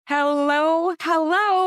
Hello,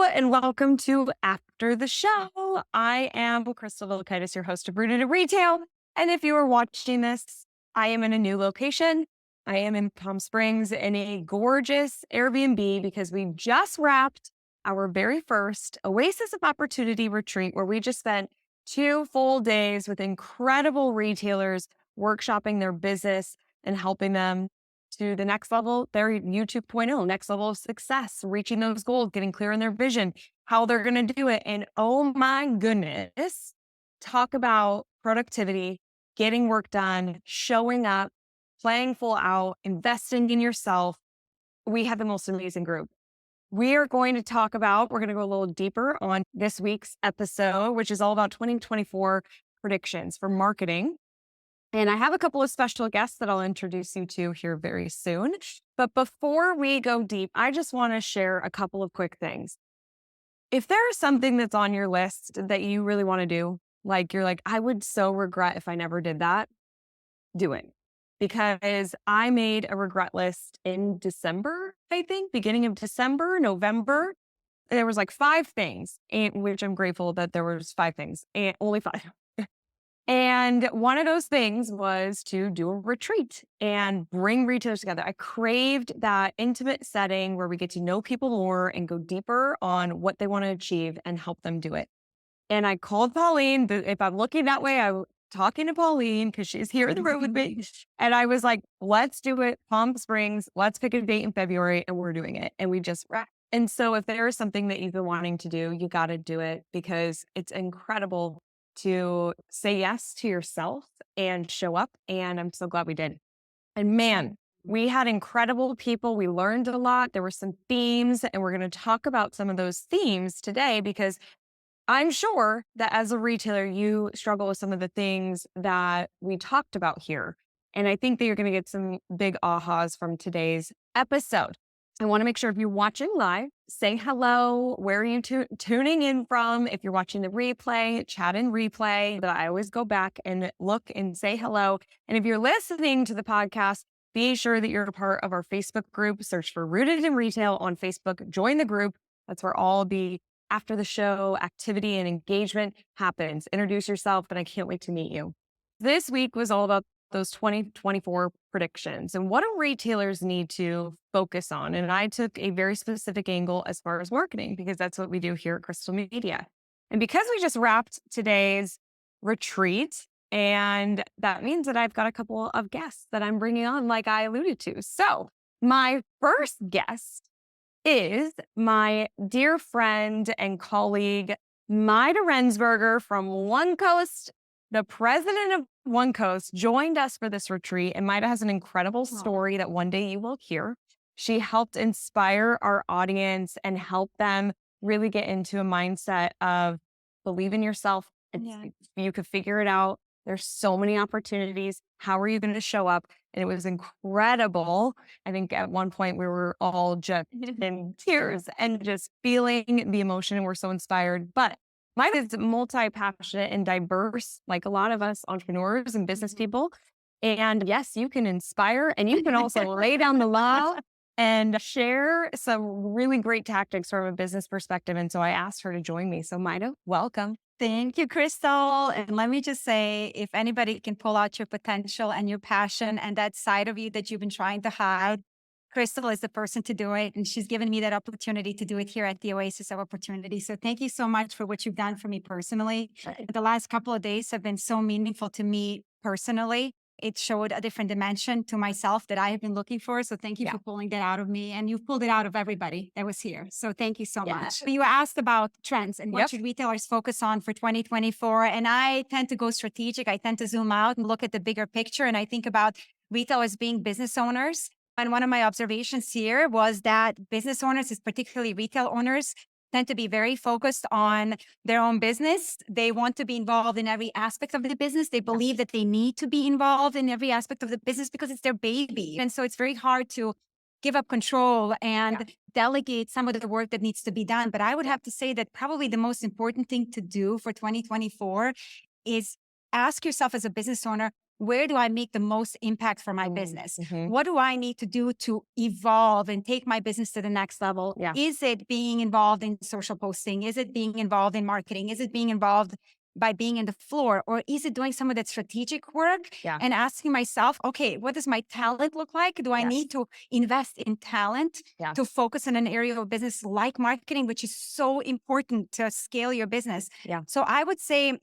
and welcome to After the Show. I am Crystal Vilkaitis, your host of Rooted in Retail. And if you are watching this, I am in a new location. I am in Palm Springs in a gorgeous Airbnb because we just wrapped our very first Oasis of Opportunity Retreat, where we just spent 2 full days with incredible retailers workshopping their business and helping them to the next level, their YouTube 2.0, next level of success, reaching those goals, getting clear on their vision, how they're going to do it. And oh my goodness, talk about productivity, getting work done, showing up, playing full out, investing in yourself. We have the most amazing group. We're going to go a little deeper on this week's episode, which is all about 2024 predictions for marketing. And I have a couple of special guests that I'll introduce you to here very soon. But before we go deep, I just want to share a couple of quick things. If there is something that's on your list that you really want to do, like you're like, I would so regret if I never did that, do it. Because I made a regret list in December, I think, beginning of December, November. There was like 5 things, which I'm grateful that there was 5 things, and only 5. And one of those things was to do a retreat and bring retailers together. I craved that intimate setting where we get to know people more and go deeper on what they want to achieve and help them do it. And I called Pauline. If I'm looking that way, I'm talking to Pauline because she's here in the room with me. And I was like, let's do it. Palm Springs. Let's pick a date in February and we're doing it. And we just wrapped. And so if there is something that you've been wanting to do, you got to do it because it's incredible to say yes to yourself and show up. And I'm so glad we did. And man, we had incredible people. We learned a lot. There were some themes, and we're going to talk about some of those themes today because I'm sure that as a retailer, you struggle with some of the things that we talked about here. And I think that you're going to get some big ahas from today's episode. I want to make sure if you're watching live, say hello. Where are you tuning in from? If you're watching the replay, chat in replay. But I always go back and look and say hello. And if you're listening to the podcast, be sure that you're a part of our Facebook group. Search for Rooted in Retail on Facebook. Join the group. That's where all the after the show activity and engagement happens. Introduce yourself, and I can't wait to meet you. This week was all about those 2024 predictions and what do retailers need to focus on. And I took a very specific angle as far as marketing because that's what we do here at Crystal Media. And because we just wrapped today's retreat, and that means that I've got a couple of guests that I'm bringing on, like I alluded to. So my first guest is my dear friend and colleague, Majda Rensberger from OneCoast. The president of OneCoast joined us for this retreat, and Majda has an incredible story that one day you will hear. She helped inspire our audience and help them really get into a mindset of believe in yourself. You could figure it out. There's so many opportunities. How are you going to show up? And it was incredible. I think at one point we were all just in tears and just feeling the emotion, and we're so inspired. But Majda is multi-passionate and diverse, like a lot of us entrepreneurs and business people. And yes, you can inspire, and you can also lay down the law and share some really great tactics from a business perspective. And so I asked her to join me. So Majda, welcome. Thank you, Crystal. And let me just say, if anybody can pull out your potential and your passion and that side of you that you've been trying to hide, Crystal is the person to do it. And she's given me that opportunity to do it here at the Oasis of Opportunity. So thank you so much for what you've done for me personally. The last couple of days have been so meaningful to me personally. It showed a different dimension to myself that I have been looking for. So thank you for pulling that out of me. And you've pulled it out of everybody that was here. So thank you so much. You asked about trends and what should retailers focus on for 2024. And I tend to go strategic. I tend to zoom out and look at the bigger picture. And I think about retailers being business owners. And one of my observations here was that business owners, particularly retail owners, tend to be very focused on their own business. They want to be involved in every aspect of the business. They believe that they need to be involved in every aspect of the business because it's their baby. And so it's very hard to give up control and delegate some of the work that needs to be done. But I would have to say that probably the most important thing to do for 2024 is ask yourself as a business owner, where do I make the most impact for my business? What do I need to do to evolve and take my business to the next level? Yeah. Is it being involved in social posting? Is it being involved in marketing? Is it being involved by being in the floor? Or is it doing some of that strategic work Yeah. and asking myself, okay, what does my talent look like? Do I need to invest in talent to focus on an area of business like marketing, which is so important to scale your business? Yeah. So I would say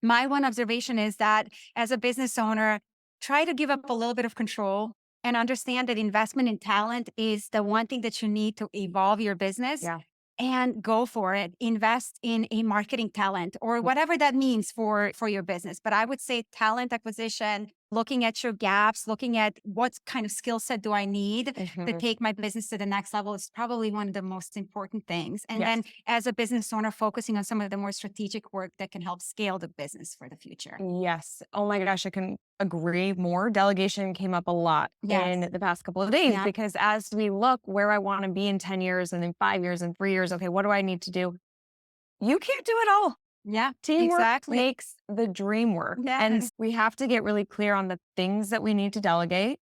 my one observation is that as a business owner, try to give up a little bit of control and understand that investment in talent is the one thing that you need to evolve your business. Yeah. And go for it. Invest in a marketing talent or whatever that means for your business. But I would say talent acquisition, looking at your gaps, looking at what kind of skill set do I need to take my business to the next level is probably one of the most important things. And then as a business owner, focusing on some of the more strategic work that can help scale the business for the future. Yes. Oh my gosh, I can agree more. Delegation came up a lot in the past couple of days because as we look where I want to be in 10 years and in 5 years and 3 years, okay, what do I need to do? You can't do it all. Yeah, Teamwork makes the dream work. And we have to get really clear on the things that we need to delegate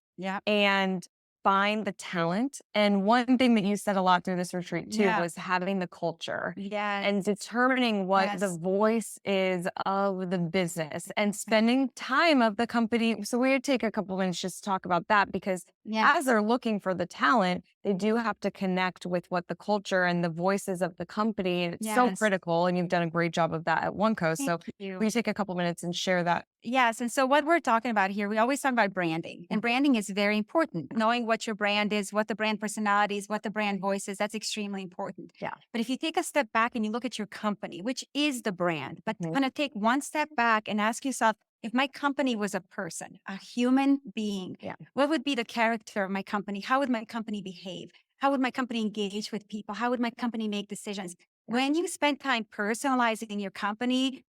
and find the talent. And one thing that you said a lot through this retreat too was having the culture and determining what the voice is of the business and spending time of the company. So we would take a couple minutes just to talk about that because as they're looking for the talent, they do have to connect with what the culture and the voices of the company. And it's so critical. And you've done a great job of that at OneCoast. So we take a couple minutes and share that. Yes. And so what we're talking about here, we always talk about branding, and branding is very important. Knowing what your brand is, what the brand personality is, what the brand voice is, that's extremely important. Yeah. But if you take a step back and you look at your company, which is the brand, but kind of take one step back and ask yourself, if my company was a person, a human being, what would be the character of my company? How would my company behave? How would my company engage with people? How would my company make decisions? When you spend time personalizing your company,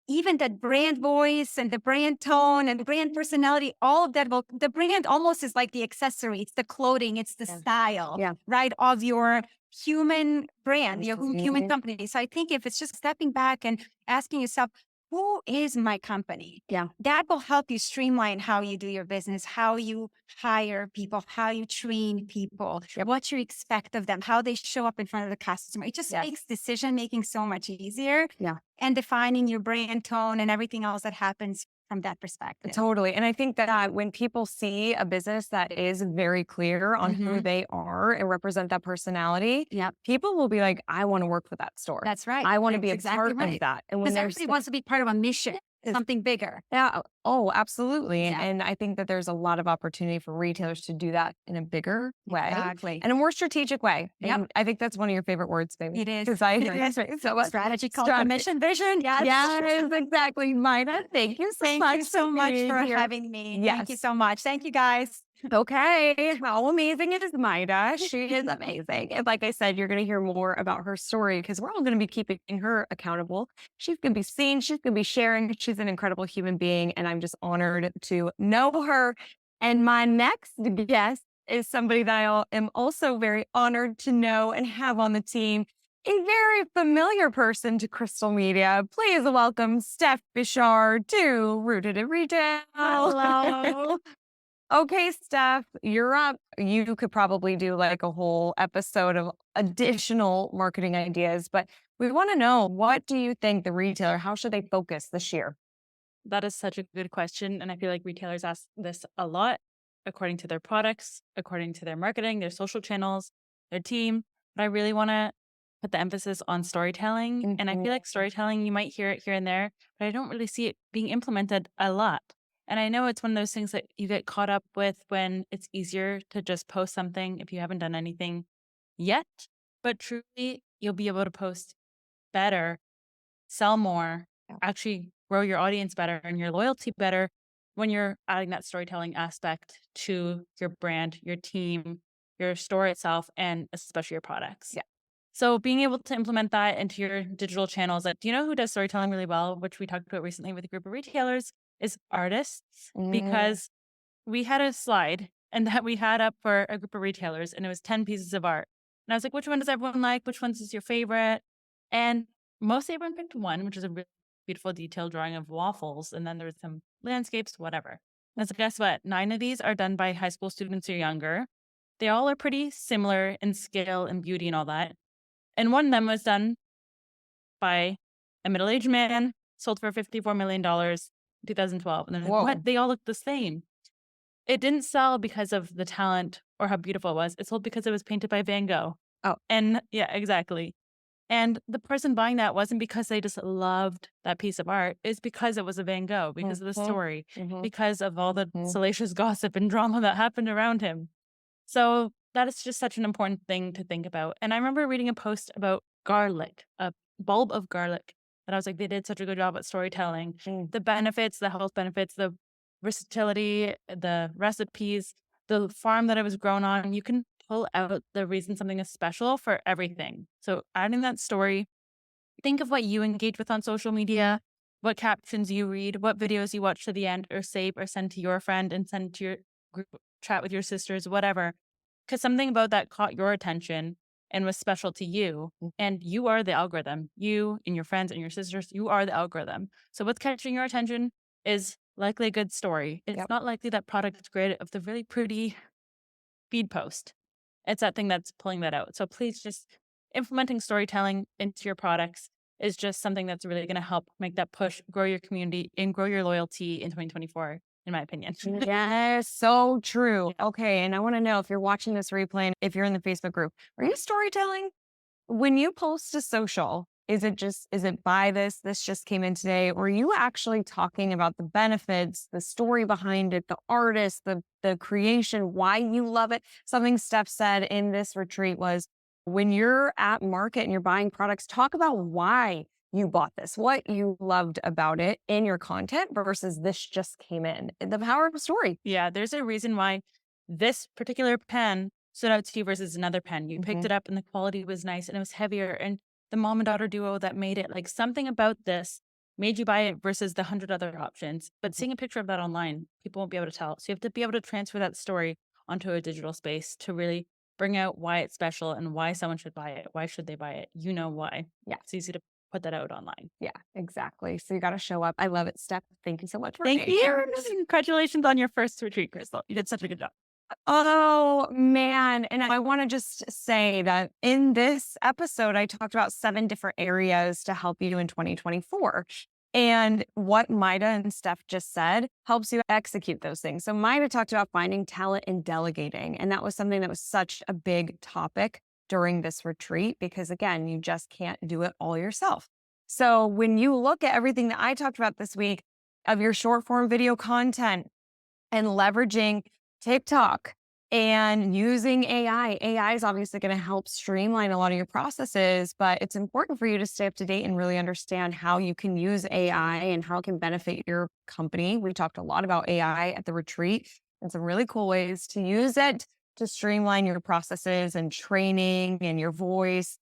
even that brand voice and the brand tone and the brand personality, all of that, the brand almost is like the accessory. It's the clothing, it's the style, right, of your human brand, your human company. So I think if it's just stepping back and asking yourself, who is my company? That will help you streamline how you do your business, how you hire people, how you train people, what you expect of them, how they show up in front of the customer. It just makes decision making so much easier. And defining your brand tone and everything else that happens from that perspective. Totally. And I think that when people see a business that is very clear on who they are and represent that personality, people will be like, I want to work for that store. That's right. I want to be a part of that. And when everybody wants to be part of a mission, something bigger. Yeah. Oh, absolutely. And I think that there's a lot of opportunity for retailers to do that in a bigger way and a more strategic way. And I think that's one of your favorite words, baby. It is. Because I so strategy, called mission, vision. Yes, exactly. Majda, thank you so much. Thank you so much for having me. Thank you so much. Thank you, guys. Okay. How amazing is Majda? She is amazing. And like I said, you're going to hear more about her story because we're all going to be keeping her accountable. She's going to be seen. She's going to be sharing. She's an incredible human being. And I'm just honored to know her. And my next guest is somebody that I am also very honored to know and have on the team. A very familiar person to Crystal Media. Please welcome Steph Bechard to Rooted in Retail. Hello. Okay, Steph, you're up. You could probably do like a whole episode of additional marketing ideas, but we want to know, what do you think the retailer, how should they focus this year? That is such a good question. And I feel like retailers ask this a lot according to their products, according to their marketing, their social channels, their team. But I really want to put the emphasis on storytelling. And I feel like storytelling, you might hear it here and there, but I don't really see it being implemented a lot. And I know it's one of those things that you get caught up with when it's easier to just post something if you haven't done anything yet. But truly, you'll be able to post better, sell more, actually grow your audience better and your loyalty better when you're adding that storytelling aspect to your brand, your team, your store itself, and especially your products. So being able to implement that into your digital channels. Do you know who does storytelling really well, which we talked about recently with a group of retailers, is artists. Because we had a slide and that we had up for a group of retailers and it was 10 pieces of art. And I was like, which one does everyone like? Which one's is your favorite? And most everyone picked one, which is a really beautiful detailed drawing of waffles. And then there was some landscapes, whatever. And so guess what? 9 of these are done by high school students or younger. They all are pretty similar in scale and beauty and all that. And one of them was done by a middle-aged man, sold for $54 million in 2012. And they're like, Whoa. what? They all look the same. It didn't sell because of the talent or how beautiful it was. It sold because it was painted by Van Gogh. Oh. And yeah, exactly. And the person buying that wasn't because they just loved that piece of art. It's because it was a Van Gogh, because of the story, because of all the salacious gossip and drama that happened around him. So that is just such an important thing to think about. And I remember reading a post about garlic, a bulb of garlic, that I was like, they did such a good job at storytelling. The benefits, the health benefits, the versatility, the recipes, the farm that it was grown on. You can pull out the reason something is special for everything. So adding that story, think of what you engage with on social media, what captions you read, what videos you watch to the end or save or send to your friend and send to your group chat with your sisters, whatever. Because something about that caught your attention and was special to you. And you are the algorithm. You and your friends and your sisters, you are the algorithm. So what's catching your attention is likely a good story. It's not likely that product grid of the really pretty feed post. It's that thing that's pulling that out. So please just implementing storytelling into your products is just something that's really going to help make that push, grow your community and grow your loyalty in 2024, in my opinion. Yes, so true. Okay, and I want to know if you're watching this replay and if you're in the Facebook group, are you storytelling? When you post to social, is it buy this just came in today, or are you actually talking about the benefits, the story behind it, the artist, the creation, why you love it? Something Steph said in this retreat was, when you're at market and you're buying products, talk about why you bought this, what you loved about it in your content versus this just came in. The power of a story. Yeah, there's a reason why this particular pen stood out to you versus another pen. You picked it up and the quality was nice and it was heavier. And the mom and daughter duo that made it, like something about this made you buy it versus the 100 other options. But seeing a picture of that online, people won't be able to tell. So you have to be able to transfer that story onto a digital space to really bring out why it's special and why someone should buy it. Why should they buy it? You know why. Yeah. It's easy to put that out online. Yeah, exactly. So you got to show up. I love it, Steph. Thank you so much. Thank you. Congratulations on your first retreat, Crystal. You did such a good job. Oh, man. And I want to just say that in this episode, I talked about 7 different areas to help you in 2024. And what Majda and Steph just said helps you execute those things. So Majda talked about finding talent and delegating. And that was something that was such a big topic during this retreat, because again, you just can't do it all yourself. So when you look at everything that I talked about this week of your short form video content and leveraging TikTok and using AI is obviously going to help streamline a lot of your processes, but it's important for you to stay up to date and really understand how you can use AI and how it can benefit your company. We talked a lot about AI at the retreat and some really cool ways to use it to streamline your processes and training and your voice.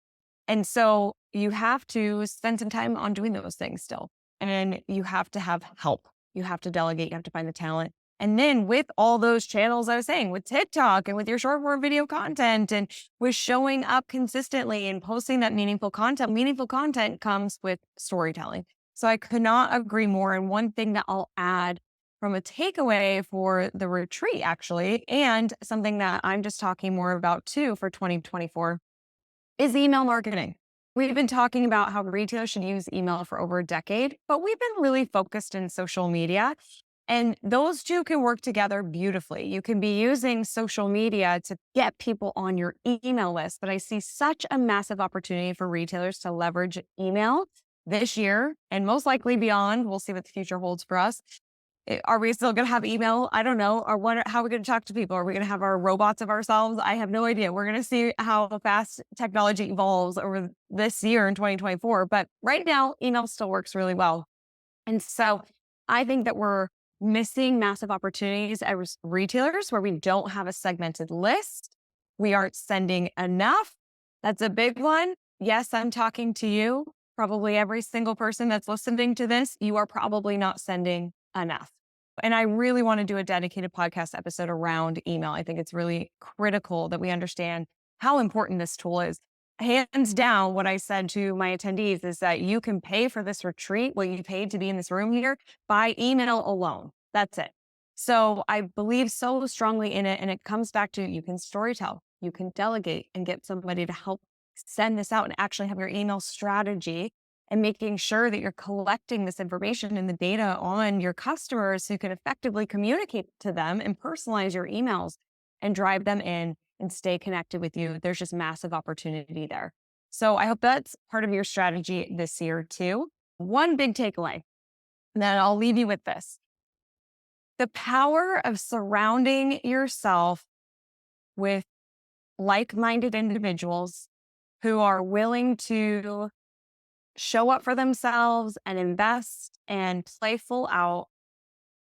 And so you have to spend some time on doing those things still. And you have to have help. You have to delegate. You have to find the talent. And then with all those channels I was saying, with TikTok and with your short form video content and with showing up consistently and posting that meaningful content comes with storytelling. So I could not agree more. And one thing that I'll add from a takeaway for the retreat, actually, and something that I'm just talking more about too for 2024 is email marketing. We've been talking about how retailers should use email for over a decade, but we've been really focused in social media. And those two can work together beautifully. You can be using social media to get people on your email list, but I see such a massive opportunity for retailers to leverage email this year and most likely beyond. We'll see what the future holds for us. Are we still going to have email? I don't know. Or how are we going to talk to people? Are we going to have our robots of ourselves? I have no idea. We're going to see how fast technology evolves over this year in 2024. But right now, email still works really well. And so I think that we're missing massive opportunities as retailers where we don't have a segmented list. We aren't sending enough. That's a big one. Yes, I'm talking to you. Probably every single person that's listening to this, you are probably not sending enough. And I really want to do a dedicated podcast episode around email. I think it's really critical that we understand how important this tool is. Hands down, what I said to my attendees is that you can pay for this retreat, what you paid to be in this room here, by email alone. That's it. So I believe so strongly in it. And it comes back to, you can storytell, you can delegate and get somebody to help send this out and actually have your email strategy and making sure that you're collecting this information and the data on your customers so you can effectively communicate to them and personalize your emails and drive them in and stay connected with you. There's just massive opportunity there. So I hope that's part of your strategy this year too. One big takeaway, and then I'll leave you with this. The power of surrounding yourself with like-minded individuals who are willing to show up for themselves and invest and play full out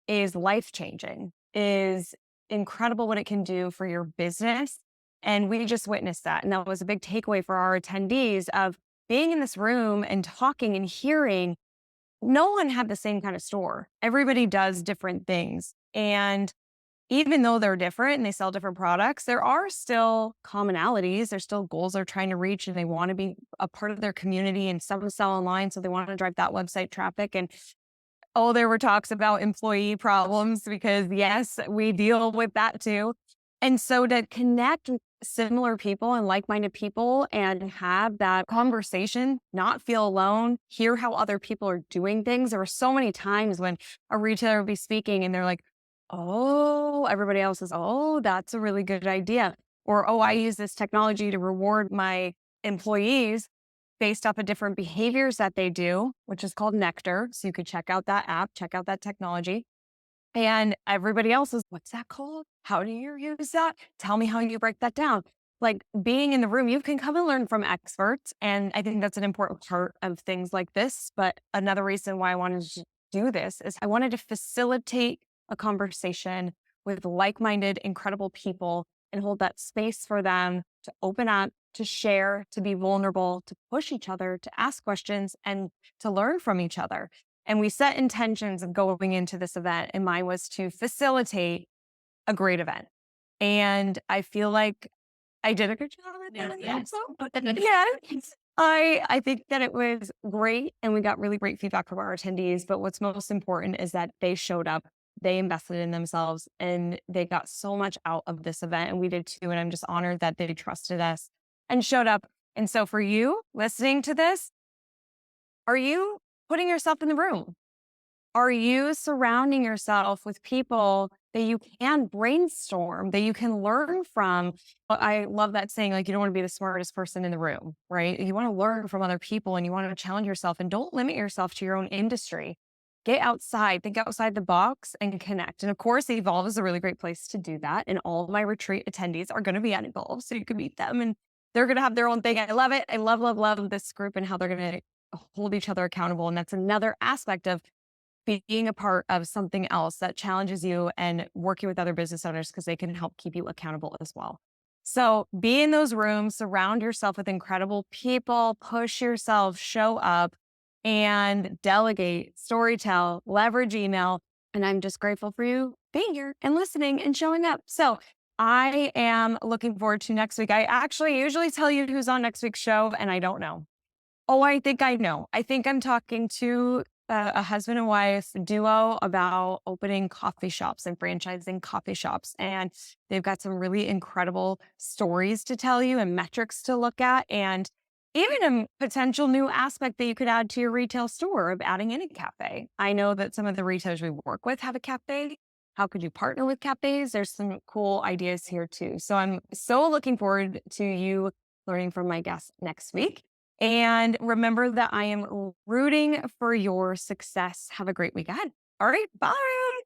is life-changing, is incredible what it can do for your business. And we just witnessed that. And that was a big takeaway for our attendees of being in this room and talking and hearing. No one had the same kind of store. Everybody does different things. And even though they're different and they sell different products, there are still commonalities. There's still goals they're trying to reach and they want to be a part of their community, and some sell online. So they want to drive that website traffic. And there were talks about employee problems because yes, we deal with that too. And so to connect with similar people and like-minded people and have that conversation, not feel alone, hear how other people are doing things. There were so many times when a retailer would be speaking and they're like, oh, everybody else is, oh, that's a really good idea. Or, oh, I use this technology to reward my employees based off of different behaviors that they do, which is called Nectar. So you could check out that app, check out that technology. And everybody else is, what's that called? How do you use that? Tell me how you break that down. Like being in the room, you can come and learn from experts. And I think that's an important part of things like this. But another reason why I wanted to do this is I wanted to facilitate a conversation with like-minded, incredible people and hold that space for them to open up, to share, to be vulnerable, to push each other, to ask questions, and to learn from each other. And we set intentions of going into this event, and mine was to facilitate a great event. And I feel like I did a good job at that. Yes. I think that it was great, and we got really great feedback from our attendees. But what's most important is that they showed up, they invested in themselves, and they got so much out of this event. And we did too. And I'm just honored that they trusted us and showed up. And so for you listening to this, are you putting yourself in the room? Are you surrounding yourself with people that you can brainstorm, that you can learn from? I love that saying, like, you don't want to be the smartest person in the room, right? You want to learn from other people and you want to challenge yourself, and don't limit yourself to your own industry. Get outside, think outside the box and connect. And of course, Evolve is a really great place to do that. And all of my retreat attendees are going to be at Evolve, so you can meet them and they're going to have their own thing. I love it. I love this group and how they're going to hold each other accountable. And that's another aspect of being a part of something else that challenges you and working with other business owners, because they can help keep you accountable as well. So be in those rooms, surround yourself with incredible people, push yourself, show up, and delegate, storytell, leverage email. And I'm just grateful for you being here and listening and showing up. So I am looking forward to next week. I actually usually tell you who's on next week's show, and I don't know. Oh, I think I know. I think I'm talking to a husband and wife duo about opening coffee shops and franchising coffee shops. And they've got some really incredible stories to tell you and metrics to look at, and even a potential new aspect that you could add to your retail store of adding in a cafe. I know that some of the retailers we work with have a cafe. How could you partner with cafes? There's some cool ideas here too. So I'm so looking forward to you learning from my guests next week. And remember that I am rooting for your success. Have a great weekend. All right. Bye.